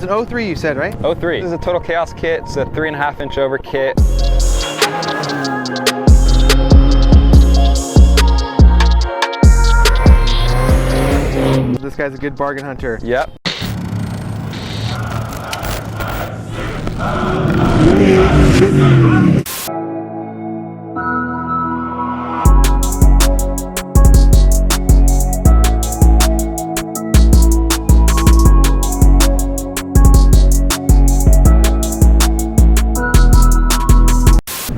It's an 03 you said, right? 03. This is a Total Chaos kit. It's a 3.5-inch over kit. This guy's a good bargain hunter. Yep.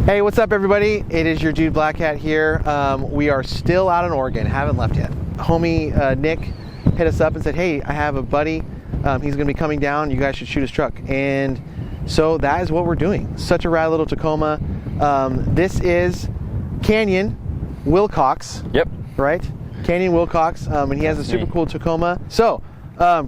Hey, what's up everybody? It is your dude Black Hat here. We are still out in Oregon, haven't left yet. Homie Nick hit us up and said, hey, I have a buddy. He's gonna be coming down. You guys should shoot his truck. And so that is what we're doing. Such a rad little Tacoma. This is Canyon Wilcox. Yep. Right? Canyon Wilcox, and he has a super cool Tacoma. So,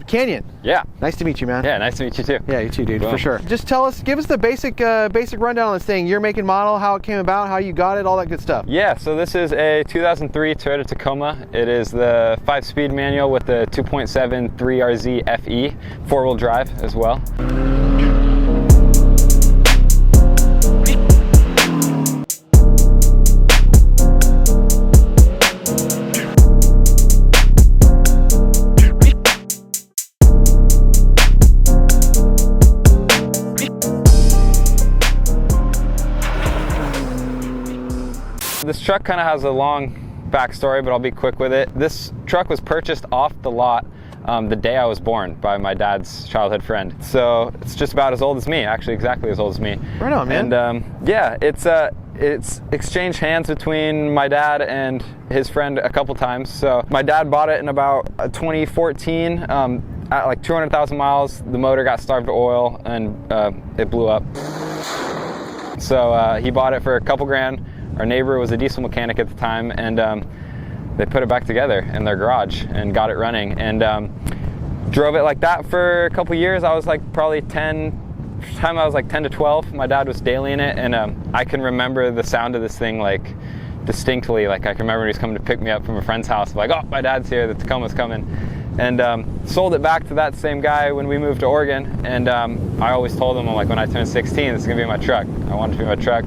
Canyon. Yeah. Nice to meet you, man. Yeah, nice to meet you too. Yeah, you too, dude, Boom. for sure. Just tell us, give us the basic rundown on this thing. Your make and model, how it came about, how you got it, all that good stuff. Yeah, so this is a 2003 Toyota Tacoma. It is the 5-speed manual with the 2.7 3RZ FE, 4-wheel drive as well. This truck kind of has a long backstory, but I'll be quick with it. This truck was purchased off the lot the day I was born by my dad's childhood friend. So it's just about as old as me, actually exactly as old as me. Right on, man. And yeah, it's exchanged hands between my dad and his friend a couple times. So my dad bought it in about 2014 at like 200,000 miles. The motor got starved of oil and it blew up. So he bought it for a couple grand. Our neighbor was a diesel mechanic at the time, and they put it back together in their garage and got it running, and drove it like that for a couple years. I was like probably 10 to 12. My dad was daily in it, and I can remember the sound of this thing like distinctly. Like I can remember when he was coming to pick me up from a friend's house, like, oh, my dad's here, the Tacoma's coming. And sold it back to that same guy when we moved to Oregon, and I always told him, like, when I turned 16, this is gonna be my truck. I want it to be my truck.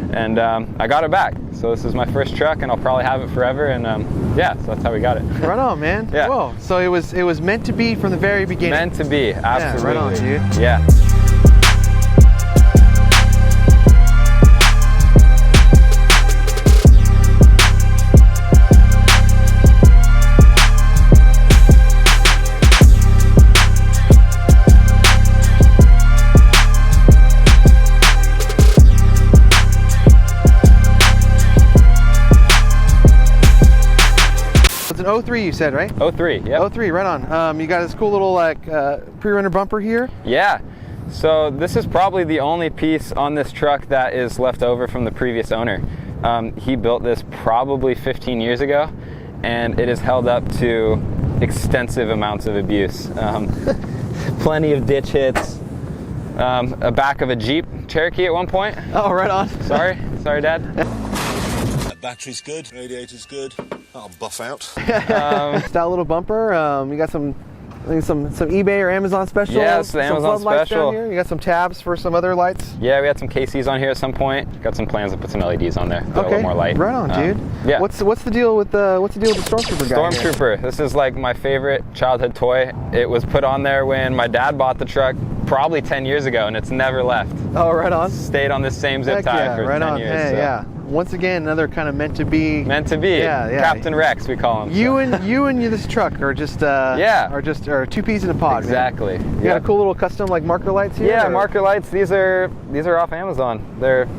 And I got it back. So this is my first truck, and I'll probably have it forever. And yeah, so that's how we got it. Right on, man. Yeah. Whoa. So it was meant to be from the very beginning. Meant to be, absolutely. Yeah, right on, dude. Yeah. It's an 03 you said, right? 03, yeah. 03, right on. You got this cool little like pre-runner bumper here. Yeah. So this is probably the only piece on this truck that is left over from the previous owner. He built this probably 15 years ago, and it is held up to extensive amounts of abuse. Plenty of ditch hits. A back of a Jeep Cherokee at one point. Oh, right on. Sorry, Dad. Battery's good, radiator's good. That'll buff out. Style little bumper. You got some eBay or Amazon specials. Yeah, it's the Amazon special. Down here. You got some tabs for some other lights. Yeah, we had some KCs on here at some point. Got some plans to put some LEDs on there. A little more light. Right on, dude. Yeah. What's the deal with the Stormtrooper guy? Stormtrooper. This is like my favorite childhood toy. It was put on there when my dad bought the truck probably 10 years ago, and it's never left. Oh, right on. Stayed on this same zip tie for 10 years. Hey, so. yeah. Once again, another kind of meant to be. Meant to be. Yeah. Captain Rex, we call him. You and this truck are just are two peas in a pod. Exactly. Man. You got a cool little custom like marker lights here. Yeah, marker lights. These are off Amazon.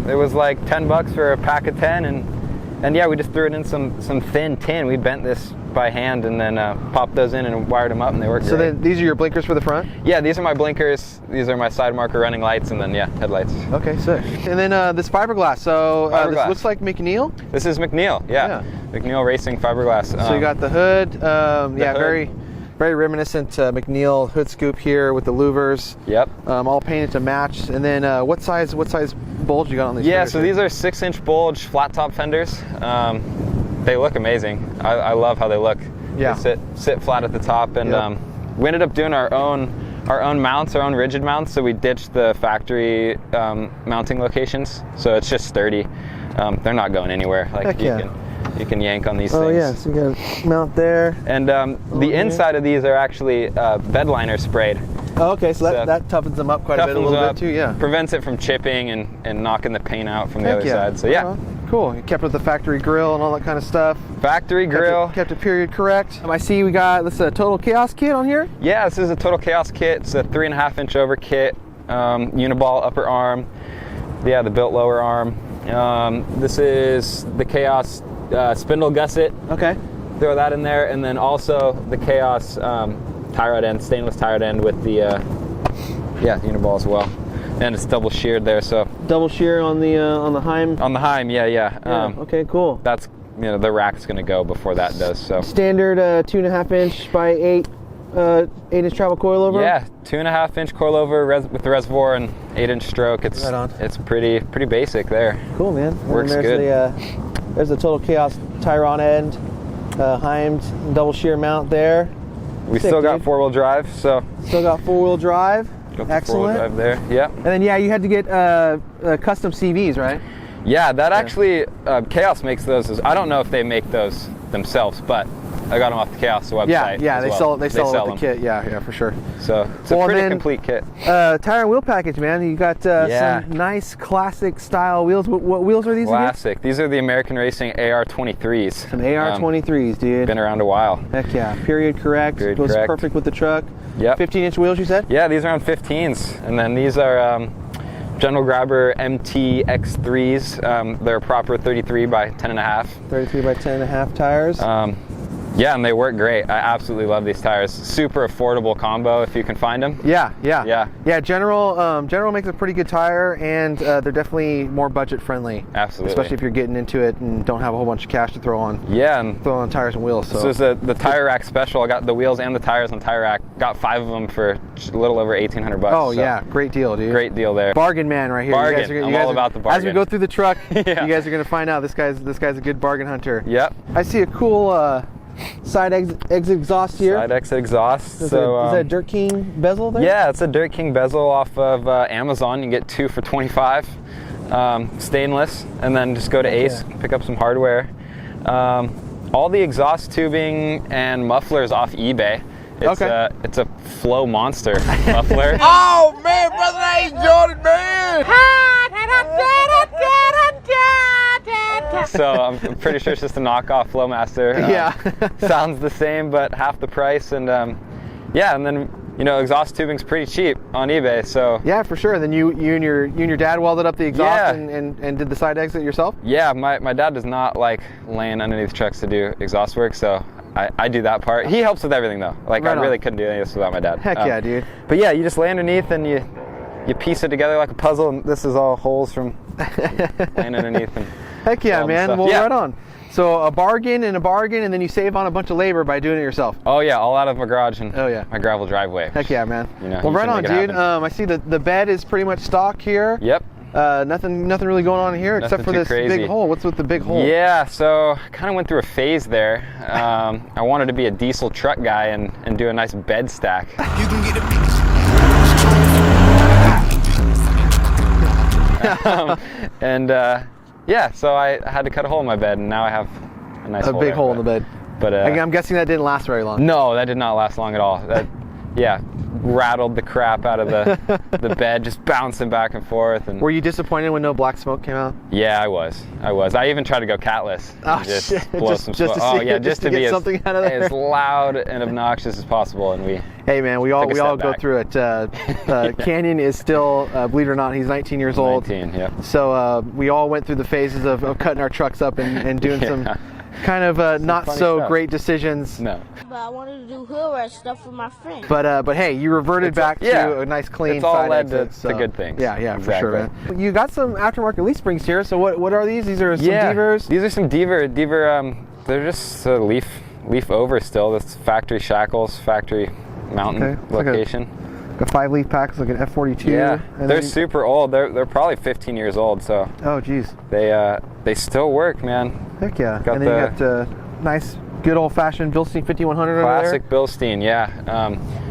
It was like $10 for a pack of 10, and yeah, we just threw it in some thin tin. We bent this by hand and then popped those in and wired them up, and they work great. So then these are your blinkers for the front? Yeah, these are my blinkers. These are my side marker running lights, and then yeah, headlights. Okay, sick. And then this fiberglass. So this looks like McNeil? This is McNeil, yeah. McNeil Racing fiberglass. So you got the hood. Hood. Very reminiscent McNeil hood scoop here with the louvers. Yep. All painted to match. And then what size bulge you got on these? Yeah, so these are 6-inch bulge flat top fenders. They look amazing. I love how they look. Yeah. They sit flat at the top, and we ended up doing our own our own mounts, our own rigid mounts, so we ditched the factory mounting locations, so it's just sturdy. They're not going anywhere. Like Heck yeah. You can yank on these things. Oh yeah, so you got a mount there. And the inside of these are actually bed liner sprayed. Oh, okay, so that toughens them up quite a bit, a little bit too, yeah. Prevents it from chipping and knocking the paint out from the Heck other yeah. side. So yeah. Cool. You kept with the factory grill and all that kind of stuff. Factory grill. Kept it period correct. I see we got this Total Chaos kit on here. Yeah, this is a Total Chaos kit. It's a 3.5-inch over kit, uniball upper arm. Yeah, the built lower arm. This is the Chaos spindle gusset. Okay. Throw that in there, and then also the Chaos tie rod end, stainless tie rod end with the uniball as well. And it's double sheared there, so double shear on the Heim. On the Heim, yeah. Okay, cool. That's the rack's gonna go before that does. So standard 2.5-inch by 8-inch travel coilover. Yeah, 2.5-inch coilover with the reservoir and 8-inch stroke. It's right on. It's pretty basic there. Cool, man. Works and good. There's the Total Chaos tie rod end, Heim double shear mount there. We still got 4-wheel drive, so still got 4-wheel drive. Excellent. 4-wheel drive there. Yeah. And then you had to get custom CVs, right? Yeah, that actually Chaos makes those. I don't know if they make those themselves, but I got them off the Chaos website. Yeah, they sell it with them. the kit. Yeah, for sure. So it's a pretty complete kit. Tire and wheel package, man. You got some nice classic style wheels. What wheels are these? Classic. Again? These are the American Racing AR23s. Some AR23s, dude. Been around a while. Heck yeah. Period correct. Goes perfect with the truck. Yep. 15-inch wheels, you said? Yeah, these are on 15s, and then these are General Grabber MT X3s. They're proper 33 by 10.5. 33 by 10.5 tires. Yeah, and they work great. I absolutely love these tires. Super affordable combo if you can find them. Yeah. General makes a pretty good tire, and they're definitely more budget friendly. Absolutely. Especially if you're getting into it and don't have a whole bunch of cash to throw on. Yeah, and throw on tires and wheels. So this is the tire rack special. I got the wheels and the tires on tire rack. Got 5 of them for a little over $1,800. Oh so yeah, great deal, dude. Great deal there. Bargain man right here. Bargain. I'm all about the bargain. As we go through the truck, yeah. You guys are gonna find out this guy's a good bargain hunter. Yep. I see a cool side exit exhaust here. Side exit exhaust. Is that a Dirt King bezel there? Yeah, it's a Dirt King bezel off of Amazon. You can get 2 for $25. Stainless, and then just go to Ace, pick up some hardware. All the exhaust tubing and mufflers off eBay. It's a Flow Monster muffler. Oh man, brother, that ain't Jordan, man! So I'm pretty sure it's just a knockoff Flowmaster. Sounds the same, but half the price. And and then exhaust tubing's pretty cheap on eBay. So yeah, for sure. Then you and your dad welded up the exhaust and did the side exit yourself. Yeah, my dad does not like laying underneath trucks to do exhaust work, so I do that part. He helps with everything though. Like I really couldn't do any of this without my dad. Heck yeah, dude. But yeah, you just lay underneath and you piece it together like a puzzle, and this is all holes from laying underneath. And heck yeah, man. Well, right on. So a bargain, and then you save on a bunch of labor by doing it yourself. Oh yeah, all out of my garage and my gravel driveway. Heck yeah, man. Well, right on, dude. I see the bed is pretty much stock here. Yep. Nothing really going on here except for this big hole. What's with the big hole? Yeah, so I kind of went through a phase there. I wanted to be a diesel truck guy and do a nice bed stack. You can get so I had to cut a hole in my bed, and now I have a nice big hole in the bed. But I'm guessing that didn't last very long. No, that did not last long at all. That rattled the crap out of the bed, just bouncing back and forth. And were you disappointed when no black smoke came out? Yeah, I was. I even tried to go catless. Oh just shit! Blow some smoke. Just to be something out of there. As loud and obnoxious as possible. And hey man, we all go through it. Canyon is still, believe it or not, he's 19 years old. 19, yeah. So we all went through the phases of cutting our trucks up and doing some kind of not so great decisions. No. But I wanted to do hood rat stuff for my friend. But hey, you reverted back to a nice clean it's all side led exit, to good things. Yeah, exactly. For sure, man. You got some aftermarket leaf springs here. So what are these? These are some Devers? These are some Dever. They're just leaf over still. That's factory shackles, factory mountain location. Like a 5-leaf pack, it's like an F42. Yeah, they're super old. They're probably 15 years old. So oh geez, they still work, man. Heck yeah. And then you got nice, good old-fashioned Bilstein 5100 over there. Classic Bilstein, yeah.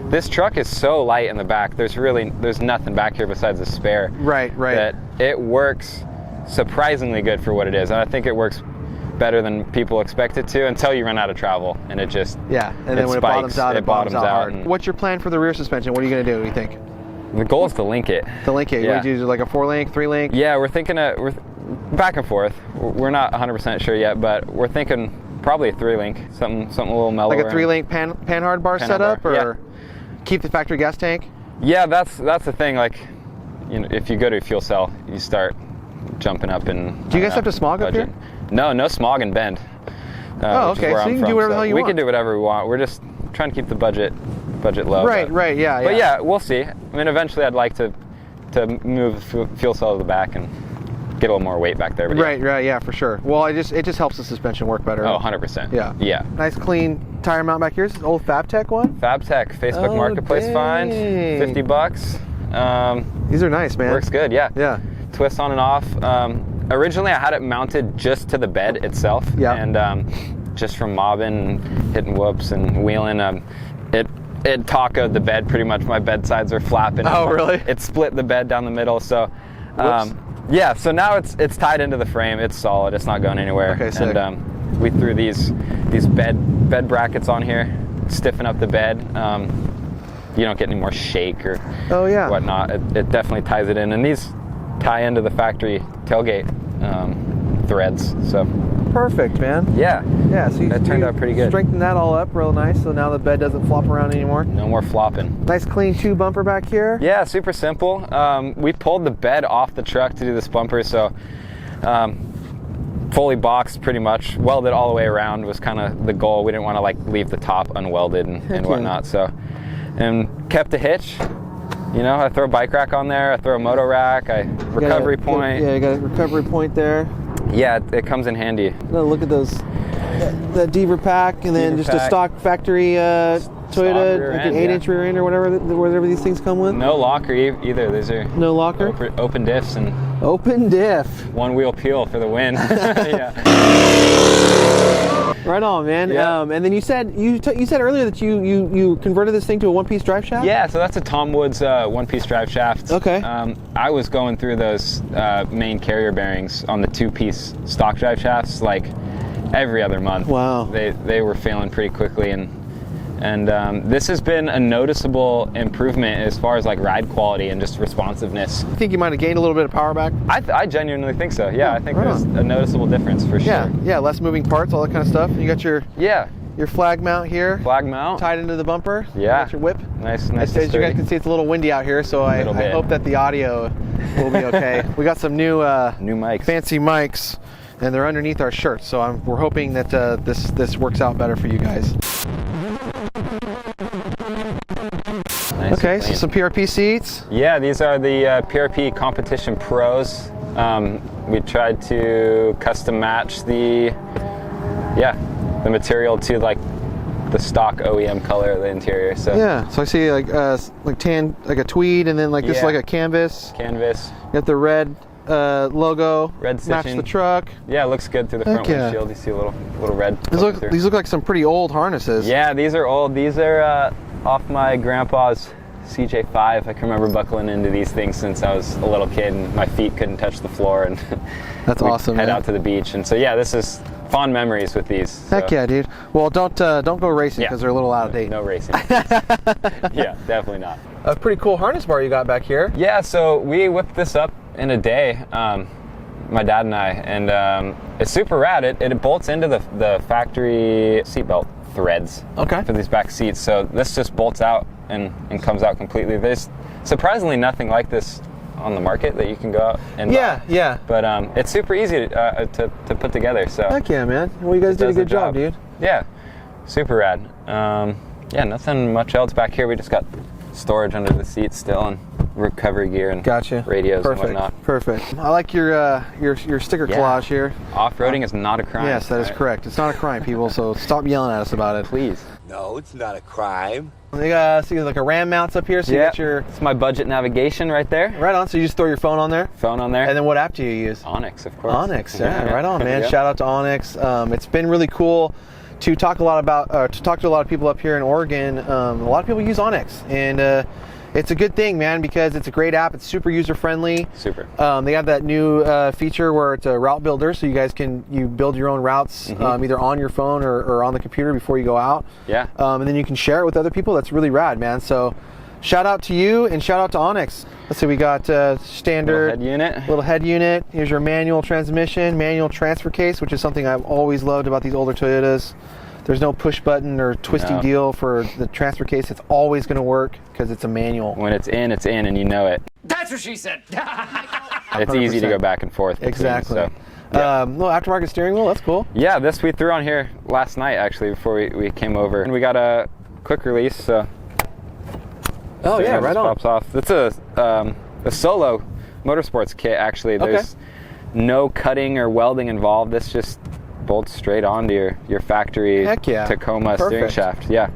this truck is so light in the back. There's nothing back here besides a spare. Right. That it works surprisingly good for what it is, and I think it works better than people expect it to until you run out of travel, and it just and then when spikes, it bottoms out hard. and What's your plan for the rear suspension? What are you going to do? What do you think? the goal is to link it. To link it. Yeah. Would you do like a 4-link, 3-link? Yeah, we're thinking we're back and forth. We're not 100% sure yet, but we're thinking probably a 3-link, something a little mellower. Like a 3-link panhard bar setup, or keep the factory gas tank? Yeah, that's the thing. Like, you know, if you go to a fuel cell, you start jumping up and. Do you guys have to smog up here? No smog in Bend. Oh, okay. So you can do whatever the hell you want. We can do whatever we want. We're just trying to keep the budget low. Right. Yeah. But yeah, we'll see. I mean, eventually, I'd like to move the fuel cell to the back and get a little more weight back there. But right. Yeah, for sure. Well, it just helps the suspension work better. Oh, 100%. Yeah. Nice clean tire mount back here. This is an old FabTech one. FabTech Facebook Marketplace find, $50. These are nice, man. Works good. Yeah. Yeah. Twists on and off. Originally, I had it mounted just to the bed itself, and just from mobbing, hitting whoops, and wheeling, it tacoed the bed pretty much. My bed sides are flapping. Oh, really? It split the bed down the middle. So, yeah. So now it's tied into the frame. It's solid. It's not going anywhere. Okay, sick. And we threw these bed brackets on here, stiffen up the bed. You don't get any more shake or whatnot. It definitely ties it in, and these tie into the factory tailgate threads. So perfect, man. Yeah. So that turned out pretty good. Strengthen that all up real nice, so now the bed doesn't flop around anymore. No more flopping. Nice clean 2 bumper back here. Yeah, super simple. We pulled the bed off the truck to do this bumper, so fully boxed pretty much. Welded all the way around was kind of the goal. We didn't want to like leave the top unwelded and whatnot. So, and kept a hitch. You know, I throw a bike rack on there, I throw a moto rack, recovery point. You got a recovery point there. Yeah, it comes in handy. Look at those, the Deaver pack, and then just a stock factory Toyota, like an 8-inch rear end or whatever these things come with. No locker either. These are no locker. Open diffs and open diff. 1-wheel peel for the win. Yeah. Right on, man. Yeah. And then you said earlier that you converted this thing to a 1-piece drive shaft. Yeah, so that's a Tom Woods 1-piece drive shaft. Okay. I was going through those main carrier bearings on the 2-piece stock drive shafts like every other month. Wow. They were failing pretty quickly, and this has been a noticeable improvement as far as like ride quality and just responsiveness. I think you might have gained a little bit of power back. I genuinely think so. Yeah, I think right there's a noticeable difference for sure. Yeah, less moving parts, all that kind of stuff. You got your flag mount here. Flag mount. Tied into the bumper. Yeah. You got your whip. Nice. As you guys can see, it's a little windy out here, so I hope that the audio will be okay. We got some new mics. Fancy mics, and they're underneath our shirts, so we're hoping that this works out better for you guys. Nice. Okay, so some PRP seats. Yeah, these are the PRP Competition Pros. We tried to custom match the material to like the stock OEM color of the interior. So yeah, so I see like tan, like a tweed, and then like this is like a canvas. Canvas. Got the red logo. Red stitching. Match the truck. Yeah, it looks good through the front windshield. You see a little red. These look like some pretty old harnesses. Yeah, these are old. These are off my grandpa's CJ5. I can remember buckling into these things since I was a little kid, and my feet couldn't touch the floor. And that's awesome. Head out to the beach, and so yeah, this is fond memories with these. Heck yeah, dude. Well, don't go racing because they're a little out of date. No racing. Yeah, definitely not. A pretty cool harness bar you got back here. Yeah, so we whipped this up in a day, my dad and I, and it's super rad. It bolts into the factory seatbelt threads for these back seats. So this just bolts out and comes out completely. There's surprisingly nothing like this on the market that you can go out and buy. Yeah. But it's super easy to put together. So heck yeah, man. Well, you guys did a good job, dude. Yeah, super rad. Yeah, nothing much else back here. We just got storage under the seats still, and recovery gear and radios and whatnot. Perfect. I like your sticker collage here. Off-roading is not a crime. Yes, that is correct. It's not a crime, people. So stop yelling at us about it, please. No, it's not a crime. You got see like a RAM mounts up here. So you got your. It's my budget navigation right there. Right on. So you just throw your phone on there. And then what app do you use? Onyx, of course. Onyx. Yeah. Right on, man. Shout out to Onyx. It's been really cool to talk a lot about to talk to a lot of people up here in Oregon. A lot of people use Onyx, and it's a good thing, man, because it's a great app. It's super user friendly. Super. They have that new feature where it's a route builder, so you guys can build your own routes either on your phone or on the computer before you go out. Yeah. And then you can share it with other people. That's really rad, man. So shout out to you and shout out to Onyx. Let's see, we got standard little head unit. Here's your manual transmission, manual transfer case, which is something I've always loved about these older Toyotas. There's no push button or twisty deal for the transfer case. It's always going to work because it's a manual. When it's in, and you know it. That's what she said. It's easy to go back and forth between, exactly. So, yeah. Little aftermarket steering wheel, that's cool. Yeah, this we threw on here last night, actually, before we came over. And we got a quick release, so... Oh, yeah, right on. Pops off. It's a solo motorsports kit, actually. There's no cutting or welding involved. This just bolts straight onto your factory Tacoma steering shaft. Yeah.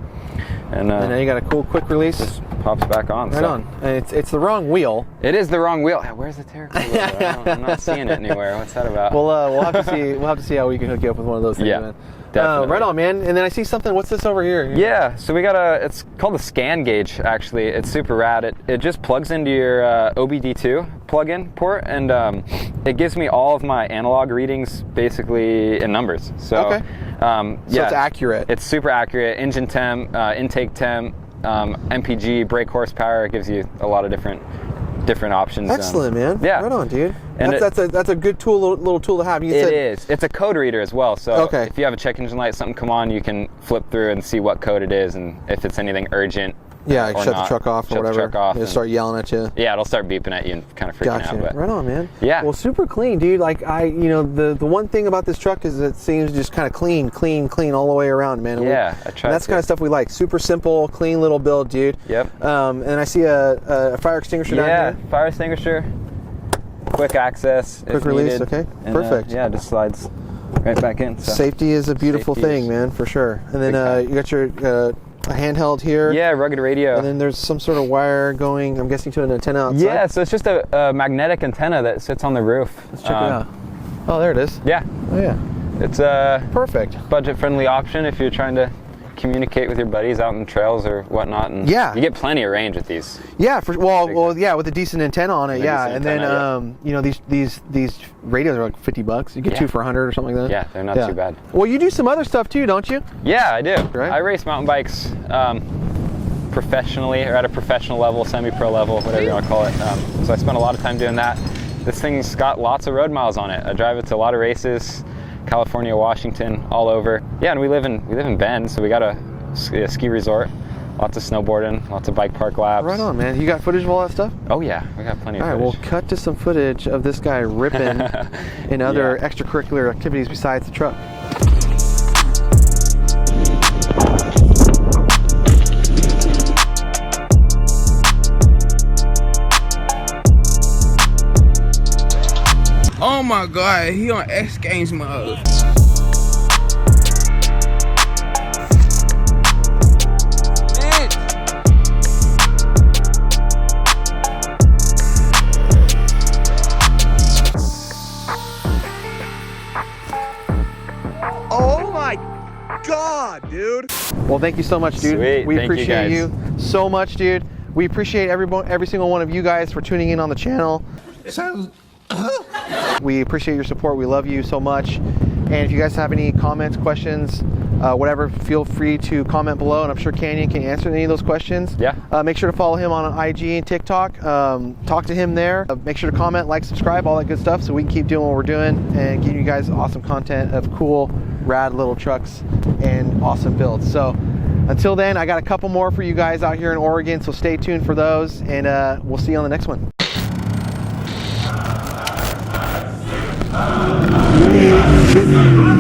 And now you got a cool quick release. Just pops back on. Right on. And it's the wrong wheel. It is the wrong wheel. Where's the Terra? I'm not seeing it anywhere. What's that about? We'll have to see. We'll have to see how we can hook you up with one of those things, man. Definitely. Right on, man. And then I see something. What's this over here? Yeah, so we got it's called the scan gauge, actually. It's super rad. It just plugs into your OBD2 plug-in port, and it gives me all of my analog readings basically in numbers. So, so it's accurate. It's super accurate. Engine temp, intake temp, MPG, brake horsepower. It gives you a lot of different options. Excellent, man. Yeah. Right on, dude. And that's a good tool, little tool to have. It is. It's a code reader as well. So if you have a check engine light, something come on, you can flip through and see what code it is, and if it's anything urgent. Yeah, shut the truck off or whatever. Shut the truck off. It'll start yelling at you. Yeah, it'll start beeping at you and kind of freaking out. But right on, man. Yeah. Well, super clean, dude. Like the one thing about this truck is it seems just kind of clean all the way around, man. And I tried. That's kind of stuff we like. Super simple, clean little build, dude. Yep. And I see a fire extinguisher down here. Yeah, fire extinguisher. Quick access. Quick release. Needed. Okay. And, perfect. Yeah, just slides right back in. So. Safety is a beautiful thing, man, for sure. And then you got your. A handheld here. Yeah, rugged radio. And then there's some sort of wire going, I'm guessing, to an antenna outside. Yeah, so it's just a magnetic antenna that sits on the roof. Let's check it out. Oh, there it is. Yeah. Oh, yeah. It's a perfect budget-friendly option if you're trying to communicate with your buddies out in trails or whatnot. And you get plenty of range with these. Yeah, yeah, with a decent antenna on it. Yeah, and then you know these radios are like $50. You get two for 100 or something like that. Yeah, they're not too bad. Well, you do some other stuff too, don't you? Yeah, I do. Right? I race mountain bikes professionally or at a professional level, semi-pro level, whatever you want to call it. So I spend a lot of time doing that. This thing's got lots of road miles on it. I drive it to a lot of races. California, Washington, all over. Yeah, and we live in Bend, so we got a ski resort. Lots of snowboarding, lots of bike park laps. Right on, man. You got footage of all that stuff? Oh yeah, we got plenty of footage. All right, we'll cut to some footage of this guy ripping in other extracurricular activities besides the truck. Oh my God, he on X Games mode. Oh my God, dude. Well, thank you so much, dude. Sweet. We Thank appreciate you so much, dude. We appreciate every single one of you guys for tuning in on the channel. We appreciate your support. We love you so much. And if you guys have any comments, questions, whatever, feel free to comment below, and I'm sure Canyon can answer any of those questions. Yeah. Make sure to follow him on IG and TikTok. Talk to him there. Make sure to comment, like, subscribe, all that good stuff, so we can keep doing what we're doing and give you guys awesome content of cool, rad little trucks and awesome builds. So until then, I got a couple more for you guys out here in Oregon, so stay tuned for those, and we'll see you on the next one. Yeah.